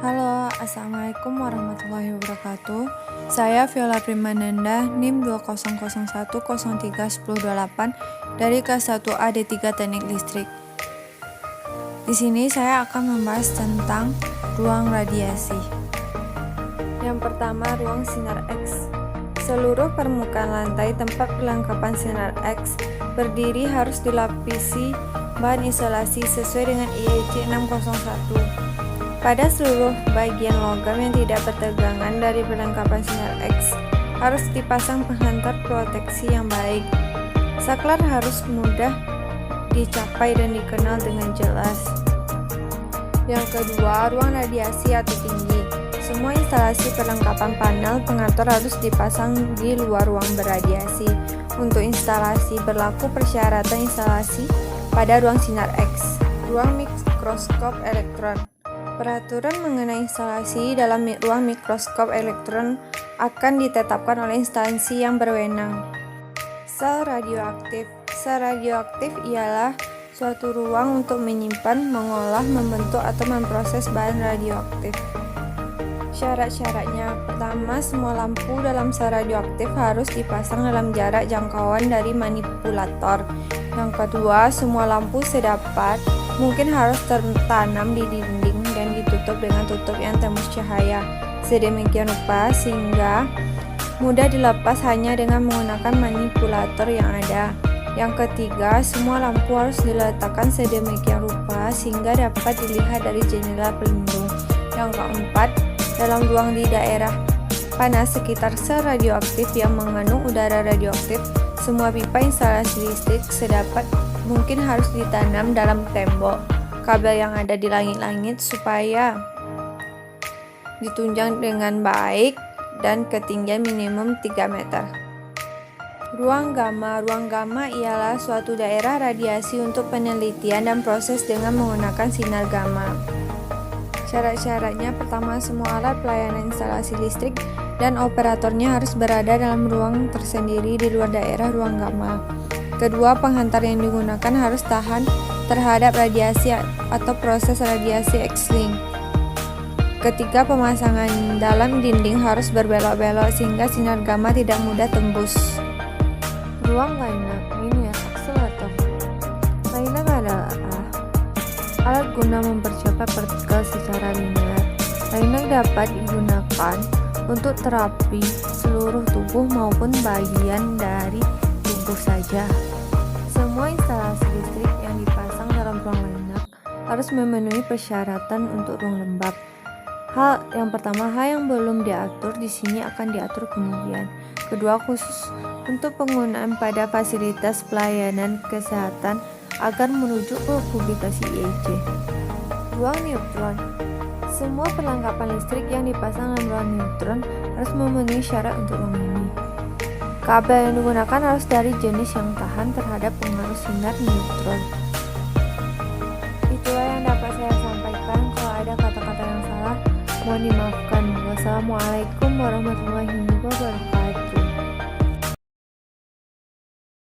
Halo, Assalamualaikum warahmatullahi wabarakatuh. Saya Viola Primananda, NIM 2001031028 dari kelas 1A D3 Teknik Listrik. Di sini saya akan membahas tentang ruang radiasi. Yang pertama, ruang sinar X. Seluruh permukaan lantai tempat perlengkapan sinar X berdiri harus dilapisi bahan isolasi sesuai dengan IEC 601. Pada seluruh bagian logam yang tidak bertegangan dari perlengkapan sinar X harus dipasang penghantar proteksi yang baik. Saklar harus mudah dicapai dan dikenal dengan jelas. Yang kedua, ruang radiasi atau tinggi. Semua instalasi perlengkapan panel pengatur harus dipasang di luar ruang berradiasi. Untuk instalasi berlaku persyaratan instalasi pada ruang sinar X. Ruang mikroskop elektron. Peraturan mengenai instalasi dalam ruang mikroskop elektron akan ditetapkan oleh instansi yang berwenang. Sel radioaktif. Sel radioaktif ialah suatu ruang untuk menyimpan, mengolah, membentuk, atau memproses bahan radioaktif. Syarat-syaratnya: pertama, semua lampu dalam sel radioaktif harus dipasang dalam jarak jangkauan dari manipulator. Yang kedua, semua lampu sedapat mungkin harus tertanam di dinding dan ditutup dengan tutup yang tembus cahaya sedemikian rupa sehingga mudah dilepas hanya dengan menggunakan manipulator yang ada. Yang ketiga, semua lampu harus diletakkan sedemikian rupa sehingga dapat dilihat dari jendela pelindung. Yang keempat, dalam ruang di daerah panas sekitar sel radioaktif yang mengandung udara radioaktif, semua pipa instalasi listrik sedapat mungkin harus ditanam dalam tembok kabel yang ada di langit-langit supaya ditunjang dengan baik dan ketinggian minimum 3 meter. Ruang gamma. Ruang gamma ialah suatu daerah radiasi untuk penelitian dan proses dengan menggunakan sinar gamma. Syarat-syaratnya: pertama, semua alat pelayanan instalasi listrik dan operatornya harus berada dalam ruang tersendiri di luar daerah ruang gamma. Kedua, penghantar yang digunakan harus tahan terhadap radiasi atau proses radiasi X-ring. Ketiga, pemasangan dalam dinding harus berbelok-belok sehingga sinar gamma tidak mudah tembus. Ruang line-up, linear accelerator. Line-up adalah alat guna mempercepat partikel secara linear. Line-up dapat digunakan untuk terapi seluruh tubuh maupun bagian dari tubuh saja. Semua instalasi listrik yang dipasang dalam ruang line-up harus memenuhi persyaratan untuk ruang lembab. Hal yang belum diatur di sini akan diatur kemudian. Kedua, khusus untuk penggunaan pada fasilitas pelayanan kesehatan agar merujuk ke publikasi IEC. Ruang neutron. Semua perlengkapan listrik yang dipasang dalam ruang neutron harus memenuhi syarat untuk ruang ini. Kabel yang digunakan harus dari jenis yang tahan terhadap pengaruh sinar neutron. Itulah yang dapat saya sampaikan. Kalau ada kata-kata yang salah, mohon dimaafkan. Wassalamualaikum warahmatullahi wabarakatuh.